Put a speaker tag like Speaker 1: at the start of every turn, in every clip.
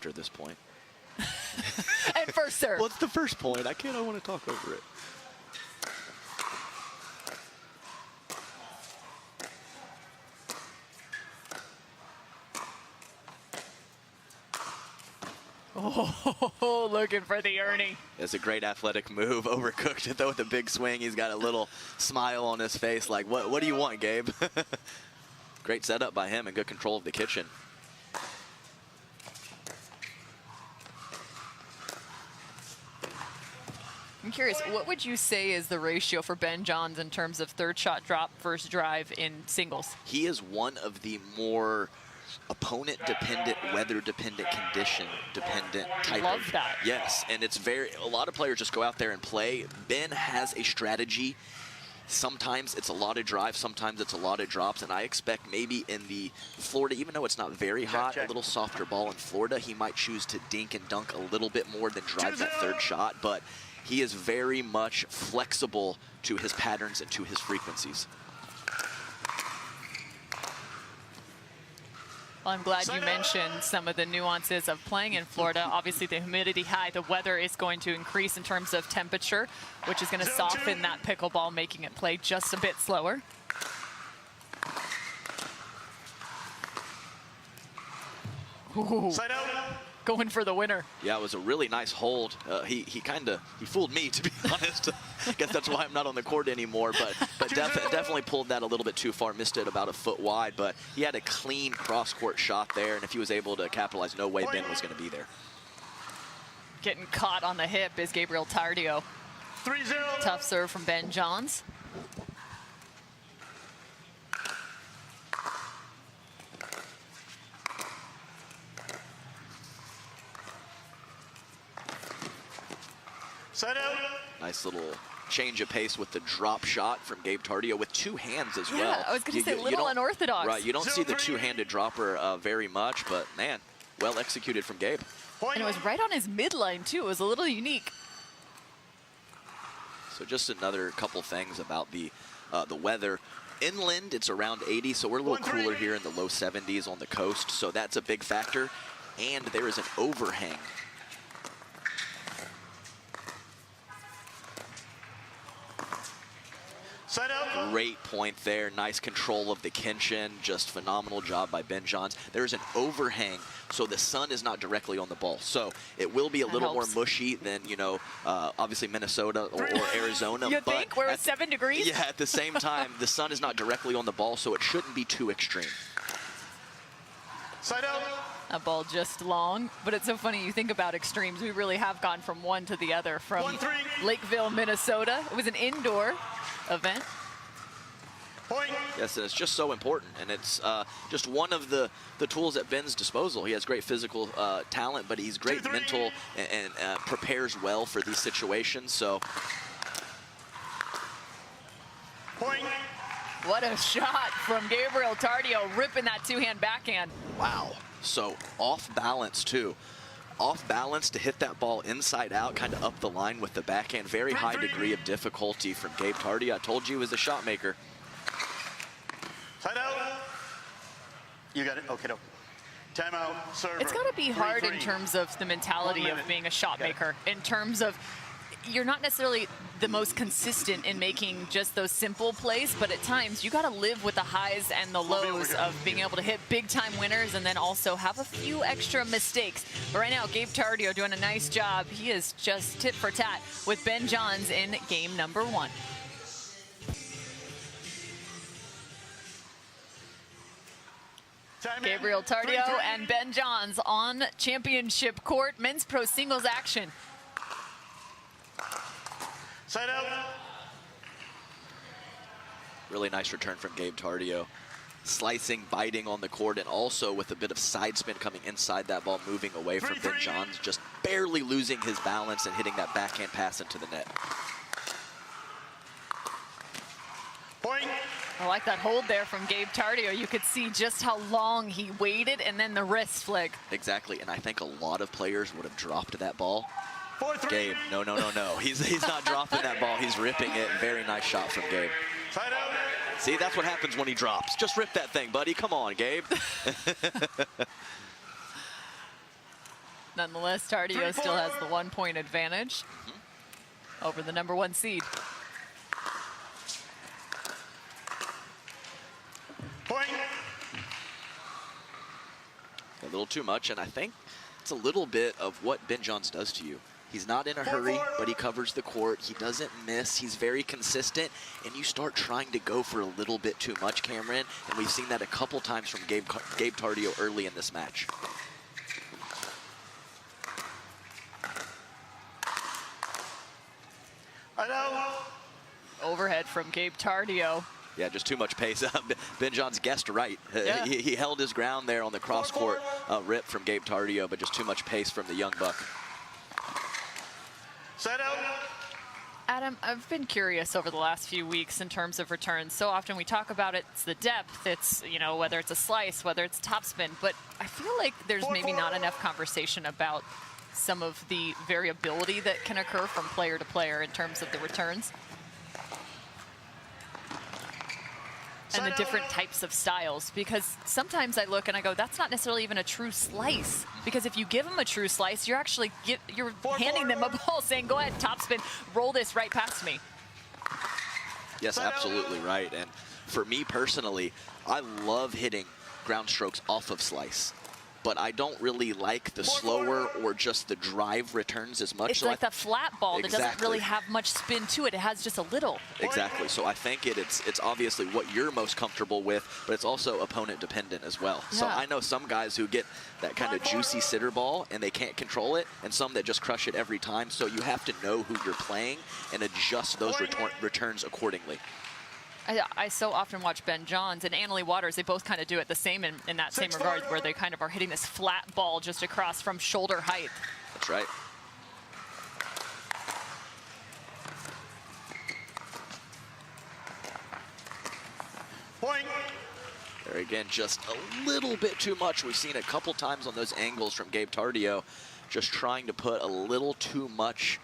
Speaker 1: after this point.
Speaker 2: And first serve.
Speaker 1: Well, it's the first point. I want to talk over it.
Speaker 2: Oh, looking for the Ernie.
Speaker 1: It's a great athletic move. Overcooked it, though, with a big swing. He's got a little smile on his face like, what do you want, Gabe? Great setup by him and good control of the kitchen.
Speaker 2: I'm curious, what would you say is the ratio for Ben Johns in terms of third shot drop, first drive in singles?
Speaker 1: He is one of the more opponent-dependent, weather-dependent, condition-dependent type
Speaker 2: Love
Speaker 1: of.
Speaker 2: that.
Speaker 1: Yes, and it's a lot of players just go out there and play. Ben has a strategy. Sometimes it's a lot of drives, sometimes it's a lot of drops, and I expect maybe in the Florida, even though it's not very hot, a little softer ball in Florida, he might choose to dink and dunk a little bit more than drive that third shot, but he is very much flexible to his patterns and to his frequencies.
Speaker 2: Well, I'm glad you mentioned some of the nuances of playing in Florida. Obviously, the humidity high, the weather is going to increase in terms of temperature, which is going to soften that pickleball, making it play just a bit slower. Ooh, going for the winner.
Speaker 1: Yeah, it was a really nice hold. He fooled me, to be honest. I guess that's why I'm not on the court anymore, but definitely pulled that a little bit too far. Missed it about a foot wide, but he had a clean cross-court shot there, and if he was able to capitalize, no way Ben was going to be there.
Speaker 2: Getting caught on the hip is Gabriel Tardio.
Speaker 3: 3-0.
Speaker 2: Tough serve from Ben Johns.
Speaker 1: Nice little change of pace with the drop shot from Gabe Tardio with two hands as well.
Speaker 2: Yeah, I was going to say a little unorthodox.
Speaker 1: Right, you don't see the two-handed dropper very much, but man, well executed from Gabe.
Speaker 2: And it was right on his midline too. It was a little unique.
Speaker 1: So just another couple things about the weather. Inland, it's around 80, so we're a little cooler here in the low 70s on the coast, so that's a big factor. And there is an overhang. Great point there. Nice control of the Kenshin. Just phenomenal job by Ben Johns. There's an overhang, so the sun is not directly on the ball. So it will be a little more mushy than, you know, obviously Minnesota or Arizona.
Speaker 2: You think we're at 7 degrees?
Speaker 1: Yeah, at the same time, the sun is not directly on the ball, so it shouldn't be too extreme.
Speaker 3: Side out.
Speaker 2: That ball just long, but it's so funny. You think about extremes. We really have gone from one to the other. From Lakeville, Minnesota. It was an indoor event.
Speaker 3: Point.
Speaker 1: Yes, and it's just so important, and it's just one of the tools at Ben's disposal. He has great physical talent, but he's great mental and prepares well for these situations. So,
Speaker 3: point.
Speaker 2: What a shot from Gabriel Tardio, ripping that two-hand backhand.
Speaker 1: Wow. So off balance too. Off balance to hit that ball inside out, kind of up the line with the backhand. Very high degree of difficulty from Gabe Tardio. I told you he was a shot maker.
Speaker 3: Side out. You got it. Okay, no. Timeout. Server.
Speaker 2: It's got to be hard in terms of the mentality of being a shot maker. In terms of, you're not necessarily the most consistent in making just those simple plays, but at times you got to live with the highs and the lows of being able to hit big time winners and then also have a few extra mistakes. But right now, Gabe Tardio doing a nice job. He is just tit for tat with Ben Johns in game number 1. Gabriel Tardio and Ben Johns on championship court, men's pro singles action.
Speaker 3: Side out.
Speaker 1: Really nice return from Gabe Tardio. Slicing, biting on the court, and also with a bit of side spin coming inside that ball, moving away from Ben Johns, just barely losing his balance and hitting that backhand pass into the net.
Speaker 3: Point.
Speaker 2: I like that hold there from Gabe Tardio. You could see just how long he waited and then the wrist flick.
Speaker 1: Exactly, and I think a lot of players would have dropped that ball.
Speaker 3: 4-3.
Speaker 1: Gabe, no. He's not dropping that ball. He's ripping it. Very nice shot from Gabe.
Speaker 3: Side out.
Speaker 1: See, that's what happens when he drops. Just rip that thing, buddy. Come on, Gabe.
Speaker 2: Nonetheless, Tardio still has the 1-point advantage over the #1 seed.
Speaker 3: Point.
Speaker 1: A little too much, and I think it's a little bit of what Ben Johns does to you. He's not in a hurry, but he covers the court. He doesn't miss. He's very consistent, and you start trying to go for a little bit too much, Cameron, and we've seen that a couple times from Gabe Tardio early in this match.
Speaker 2: Overhead from Gabe Tardio.
Speaker 1: Yeah, just too much pace. Ben Johns guessed right.
Speaker 2: Yeah.
Speaker 1: He held his ground there on the cross-court rip from Gabe Tardio, but just too much pace from the young buck.
Speaker 3: Set out.
Speaker 2: Adam, I've been curious over the last few weeks in terms of returns. So often we talk about it's the depth, it's, you know, whether it's a slice, whether it's topspin, but I feel like there's maybe not enough conversation about some of the variability that can occur from player to player in terms of the returns. And the different types of styles, because sometimes I look and I go, that's not necessarily even a true slice, because if you give them a true slice, you're actually you're handing them a ball saying, go ahead, topspin, roll this right past me.
Speaker 1: Yes, absolutely right. And for me personally, I love hitting ground strokes off of slice, but I don't really like the slower or just the drive returns as much.
Speaker 2: It's
Speaker 1: so
Speaker 2: like the flat ball that doesn't really have much spin to it. It has just a little.
Speaker 1: Exactly. So I think it's obviously what you're most comfortable with, but it's also opponent dependent as well.
Speaker 2: Yeah.
Speaker 1: So I know some guys who get that kind of juicy sitter ball and they can't control it, and some that just crush it every time. So you have to know who you're playing and adjust those returns accordingly.
Speaker 2: I so often watch Ben Johns and Annalie Waters. They both kind of do it the same in that same regard, where they kind of are hitting this flat ball just across from shoulder height.
Speaker 1: That's right.
Speaker 3: Point.
Speaker 1: There again, just a little bit too much. We've seen a couple times on those angles from Gabe Tardio, just trying to put a little too much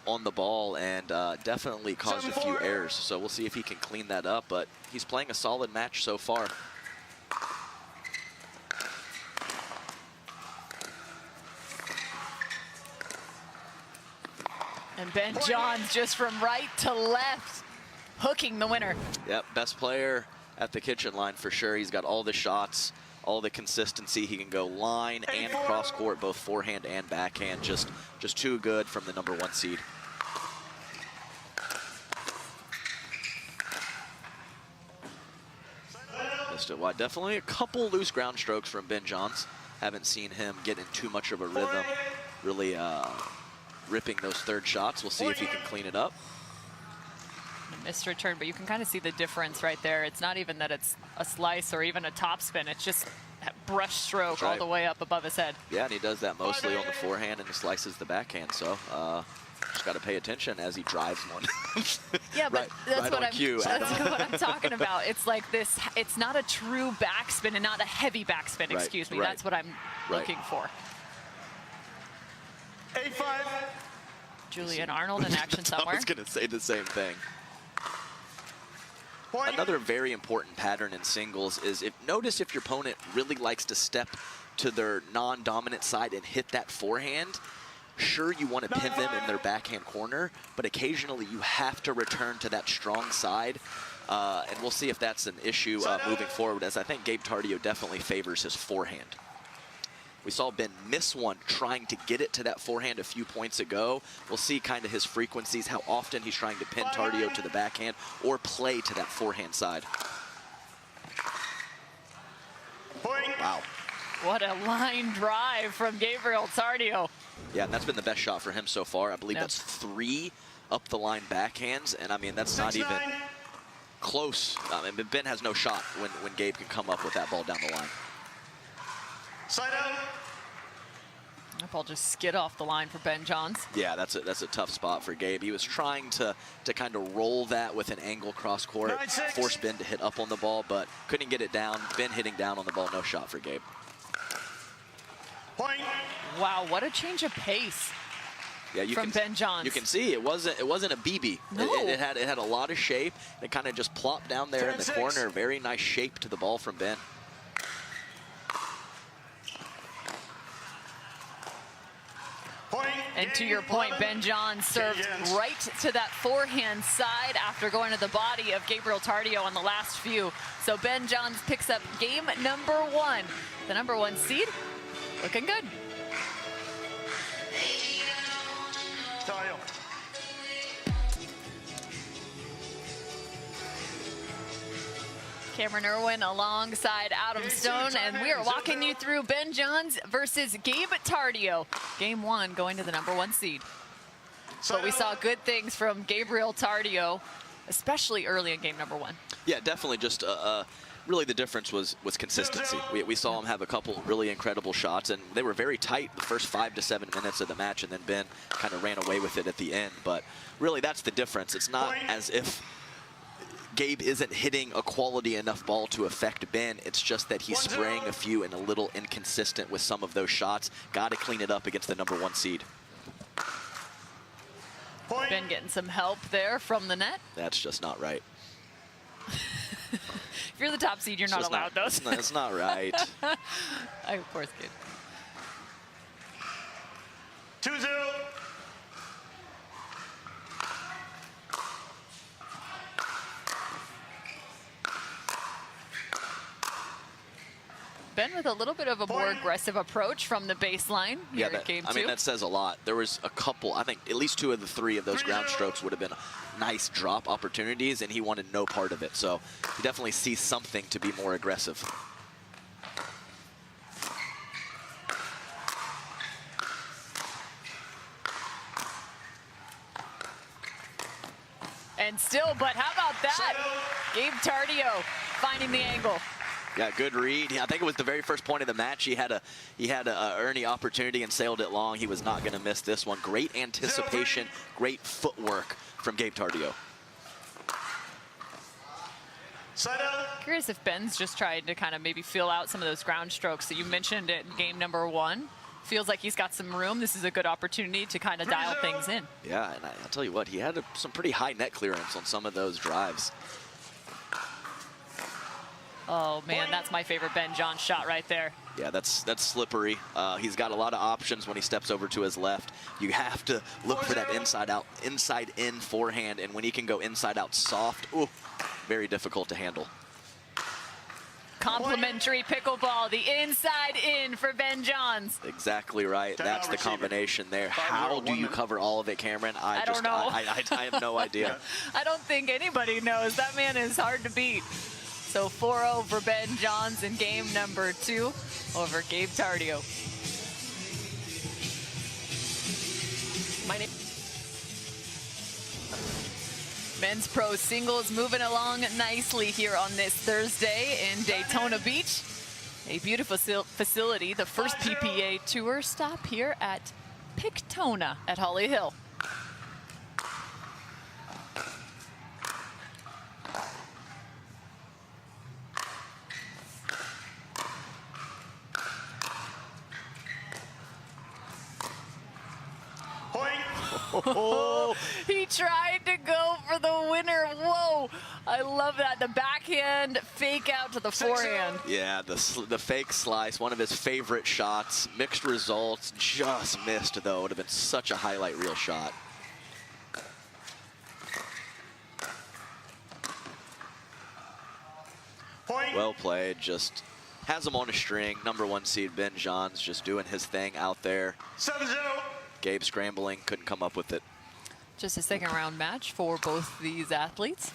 Speaker 1: on the ball, and definitely caused a few errors. So we'll see if he can clean that up, but he's playing a solid match so far.
Speaker 2: And Ben Johns just from right to left, hooking the winner.
Speaker 1: Yep, best player at the kitchen line for sure. He's got all the shots, all the consistency. He can go line and cross court, both forehand and backhand. Just too good from the #1 seed. Missed it wide. Definitely a couple loose ground strokes from Ben Johns. Haven't seen him get in too much of a rhythm, really ripping those third shots. We'll see if he can clean it up.
Speaker 2: A missed return, but you can kind of see the difference right there. It's not even that it's a slice or even a topspin. It's just that brush stroke all the way up above his head.
Speaker 1: Yeah, and he does that mostly on the forehand and he slices the backhand. So just got to pay attention as he drives one.
Speaker 2: Yeah, but that's what I'm talking about. It's like this. It's not a true backspin and not a heavy backspin. Excuse me. That's what I'm looking for.
Speaker 3: 8-5.
Speaker 2: Julian Arnold in action somewhere.
Speaker 1: I was going to say the same thing. Another very important pattern in singles is notice if your opponent really likes to step to their non-dominant side and hit that forehand. Sure, you want to pin them in their backhand corner, but occasionally you have to return to that strong side. And we'll see if that's an issue moving forward, as I think Gabe Tardio definitely favors his forehand. We saw Ben miss one trying to get it to that forehand a few points ago. We'll see kind of his frequencies, how often he's trying to pin Tardio to the backhand or play to that forehand side. Wow.
Speaker 2: What a line drive from Gabriel Tardio.
Speaker 1: Yeah, and that's been the best shot for him so far. I believe that's 3 up the line backhands, and I mean, that's not even close. Ben has no shot when Gabe can come up with that ball down the line.
Speaker 3: Side out.
Speaker 2: That ball just skid off the line for Ben Johns.
Speaker 1: Yeah, that's a tough spot for Gabe. He was trying to kind of roll that with an angle cross court, force Ben to hit up on the ball, but couldn't get it down. Ben hitting down on the ball, no shot for Gabe.
Speaker 3: Point.
Speaker 2: Wow, what a change of pace.
Speaker 1: Yeah,
Speaker 2: from Ben Johns.
Speaker 1: You can see it wasn't a BB.
Speaker 2: No.
Speaker 1: It had a lot of shape. It kind of just plopped down there in the corner. Very nice shape to the ball from Ben.
Speaker 2: And to your point, Ben Johns served right to that forehand side after going to the body of Gabriel Tardio on the last few. So Ben Johns picks up game number 1. The number 1 seed, looking good.
Speaker 3: Tardio.
Speaker 2: Cameron Irwin alongside Adam Stone, and we are walking you through Ben Johns versus Gabe Tardio. Game 1 going to the number 1 seed. But we saw good things from Gabriel Tardio, especially early in game number 1.
Speaker 1: Yeah, definitely. Just really the difference was consistency. We saw him have a couple really incredible shots, and they were very tight the first 5 to 7 minutes of the match, and then Ben kind of ran away with it at the end. But really, that's the difference. It's not as if Gabe isn't hitting a quality enough ball to affect Ben. It's just that he's spraying a few and a little inconsistent with some of those shots. Got to clean it up against the number 1 seed.
Speaker 2: Ben getting some help there from the net.
Speaker 1: That's just not right.
Speaker 2: If you're the top seed, you're not allowed those.
Speaker 1: It's not right.
Speaker 2: I, of course, kid.
Speaker 3: 2-0.
Speaker 2: Ben with a little bit of a more aggressive approach from the baseline here in game 2.
Speaker 1: I mean, that says a lot. There was a couple, I think at least 2 of the 3 of those ground strokes would have been nice drop opportunities, and he wanted no part of it. So he definitely sees something to be more aggressive.
Speaker 2: And still, but how about that? Gabe Tardio finding the angle.
Speaker 1: Yeah, good read. I think it was the very first point of the match. He had a Ernie opportunity and sailed it long. He was not going to miss this one. Great anticipation, great footwork from Gabe Tardio.
Speaker 2: Curious if Ben's just trying to kind of maybe feel out some of those ground strokes that you mentioned in game number 1. Feels like he's got some room. This is a good opportunity to kind of dial things in.
Speaker 1: Yeah, and I'll tell you what, he had some pretty high net clearance on some of those drives.
Speaker 2: Oh, man, that's my favorite Ben Johns shot right there.
Speaker 1: Yeah, that's slippery. He's got a lot of options when he steps over to his left. You have to look for that inside-out, inside-in forehand, and when he can go inside-out soft, ooh, very difficult to handle.
Speaker 2: Complimentary pickleball, the inside in for Ben Johns.
Speaker 1: Exactly right. That's the combination there. How do you cover all of it, Cameron?
Speaker 2: I don't know.
Speaker 1: I have no idea.
Speaker 2: I don't think anybody knows. That man is hard to beat. So 4-0 for Ben Johns in game number 2 over Gabe Tardio. Men's pro singles moving along nicely here on this Thursday in Daytona Beach. A beautiful facility, the first PPA Tour stop here at Pictona at Holly Hill. Oh, he tried to go for the winner. Whoa, I love that. The backhand fake out to the forehand.
Speaker 1: Yeah, the fake slice, one of his favorite shots. Mixed results, just missed though. It would have been such a highlight reel shot. Well played, just has him on a string. Number 1 seed Ben Johns just doing his thing out there.
Speaker 3: 7-0.
Speaker 1: Gabe scrambling, couldn't come up with it.
Speaker 2: Just a second round match for both these athletes.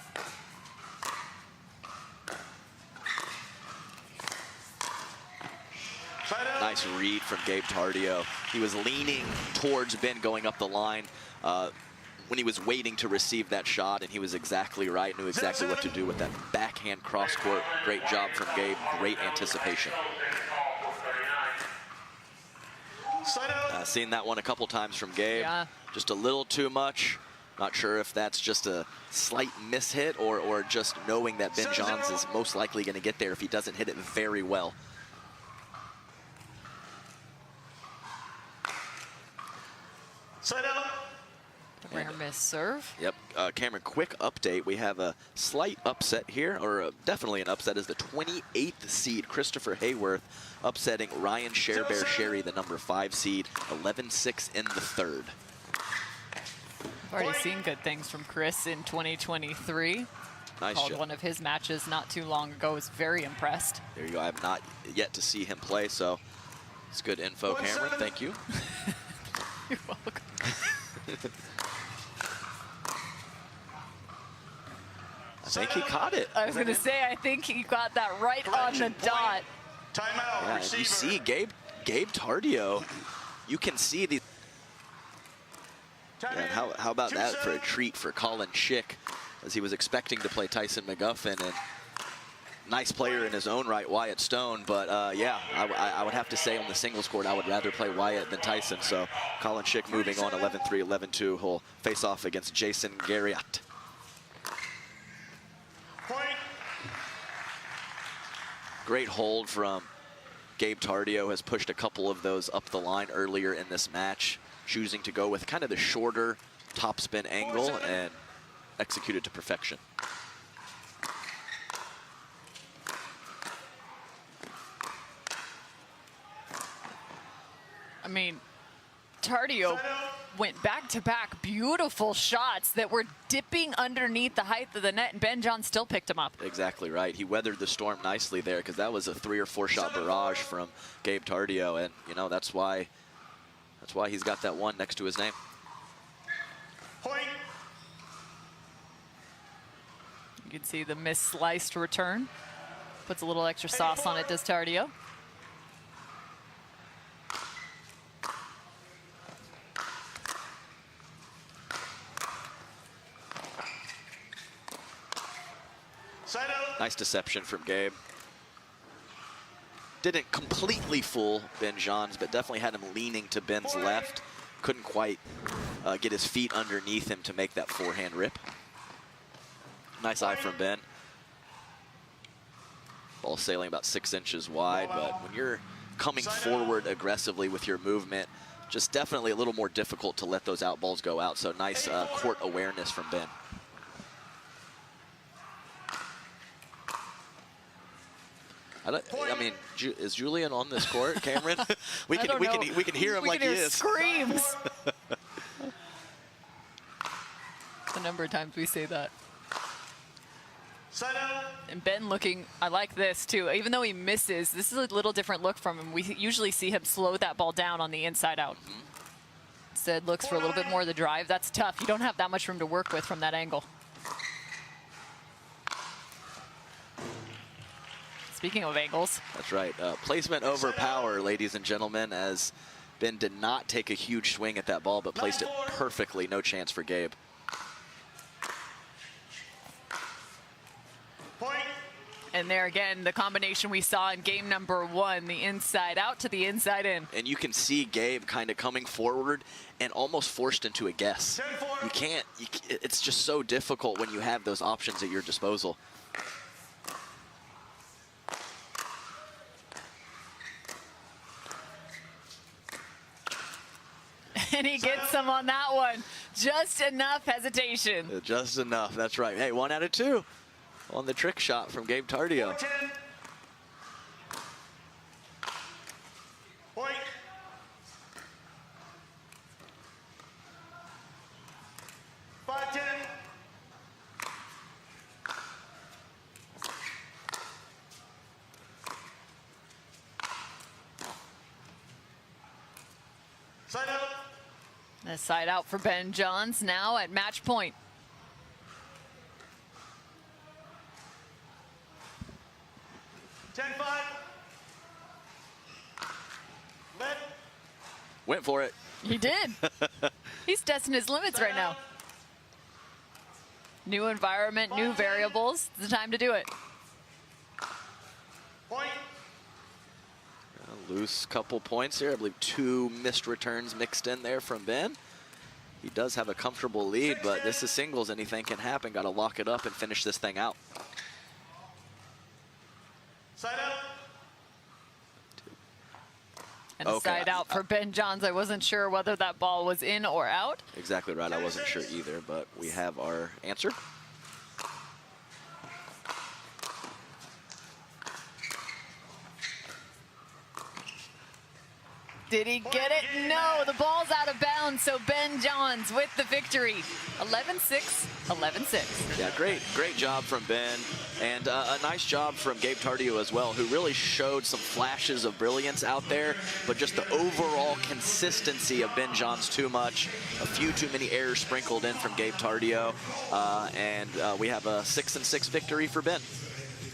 Speaker 1: Nice read from Gabe Tardio. He was leaning towards Ben going up the line when he was waiting to receive that shot, and he was exactly right, knew exactly what to do with that backhand cross court. Great job from Gabe, great anticipation. Seen that one a couple times from Gabe.
Speaker 2: Yeah.
Speaker 1: Just a little too much. Not sure if that's just a slight mishit or just knowing that Ben Johns is most likely going to get there if he doesn't hit it very well.
Speaker 2: Rare miss serve.
Speaker 1: Yep, Cameron, quick update. We have a slight upset here, or definitely an upset, is the 28th seed, Christopher Hayworth, upsetting Ryan Bear Sherry, the number 5 seed, 11-6 in the third.
Speaker 2: I've already seen good things from Chris in 2023.
Speaker 1: Nice
Speaker 2: Called
Speaker 1: job.
Speaker 2: one of his matches not too long ago. Was very impressed.
Speaker 1: There you go. I have not yet to see him play, so it's good info, Cameron. Thank you.
Speaker 2: You're welcome.
Speaker 1: I think he caught it.
Speaker 2: I was going to say, I think he got that right on the dot.
Speaker 3: Timeout.
Speaker 1: Yeah, and you see Gabe Tardio. You can see the. And how about that for a treat for Colin Schick, as he was expecting to play Tyson McGuffin, and nice player in his own right, Wyatt Stone. But yeah, I would have to say on the singles court, I would rather play Wyatt than Tyson. So Colin Schick moving on 11-3, 11-2. He'll face off against Jason Garriott. Great hold from Gabe Tardio. Has pushed a couple of those up the line earlier in this match, choosing to go with kind of the shorter topspin angle and execute it to perfection.
Speaker 2: I mean, Tardio went back-to-back beautiful shots that were dipping underneath the height of the net, and Ben John still picked him up.
Speaker 1: Exactly right. He weathered the storm nicely there, because that was a 3 or 4 shot barrage from Gabe Tardio, and you know that's why he's got that 1 next to his name.
Speaker 3: Point.
Speaker 2: You can see the missliced return. Puts a little extra sauce on it, does Tardio.
Speaker 1: Nice deception from Gabe. Didn't completely fool Ben Johns, but definitely had him leaning to Ben's left. Couldn't quite get his feet underneath him to make that forehand rip. Nice eye from Ben. Ball sailing about 6 inches wide, but when you're coming forward aggressively with your movement, just definitely a little more difficult to let those out balls go out. So nice court awareness from Ben. I mean, is Julian on this court, Cameron? we can hear him like he is.
Speaker 2: Screams. The number of times we say that. And Ben looking, I like this too. Even though he misses, this is a little different look from him. We usually see him slow that ball down on the inside out. Instead, looks for a little bit more of the drive. That's tough. You don't have that much room to work with from that angle. Speaking of angles.
Speaker 1: That's right. Placement over power, ladies and gentlemen, as Ben did not take a huge swing at that ball, but placed it perfectly. No chance for Gabe.
Speaker 2: And there again, the combination we saw in game number 1, the inside out to the inside in.
Speaker 1: And you can see Gabe kind of coming forward and almost forced into a guess. You can't, it's just so difficult when you have those options at your disposal.
Speaker 2: And he gets some on that one. Just enough hesitation.
Speaker 1: Just enough, that's right. Hey, 1 out of 2 on the trick shot from Gabe Tardio.
Speaker 3: Point. Side out.
Speaker 2: The side out for Ben Johns now at match point.
Speaker 1: Went for it.
Speaker 2: He did. He's testing his limits right now. New environment, new variables. It's the time to do it.
Speaker 3: Point.
Speaker 1: Loose couple points here. I believe 2 missed returns mixed in there from Ben. He does have a comfortable lead, but this is singles. Anything can happen. Got to lock it up and finish this thing out.
Speaker 3: Side out.
Speaker 2: And a side out for Ben Johns. I wasn't sure whether that ball was in or out.
Speaker 1: Exactly right. I wasn't sure either, but we have our answer.
Speaker 2: Did he get it? No, the ball's out of bounds, so Ben Johns with the victory. 11-6, 11-6.
Speaker 1: Yeah, great job from Ben, and a nice job from Gabe Tardio as well, who really showed some flashes of brilliance out there, but just the overall consistency of Ben Johns too much. A few too many errors sprinkled in from Gabe Tardio, and we have a 6-6 victory for Ben.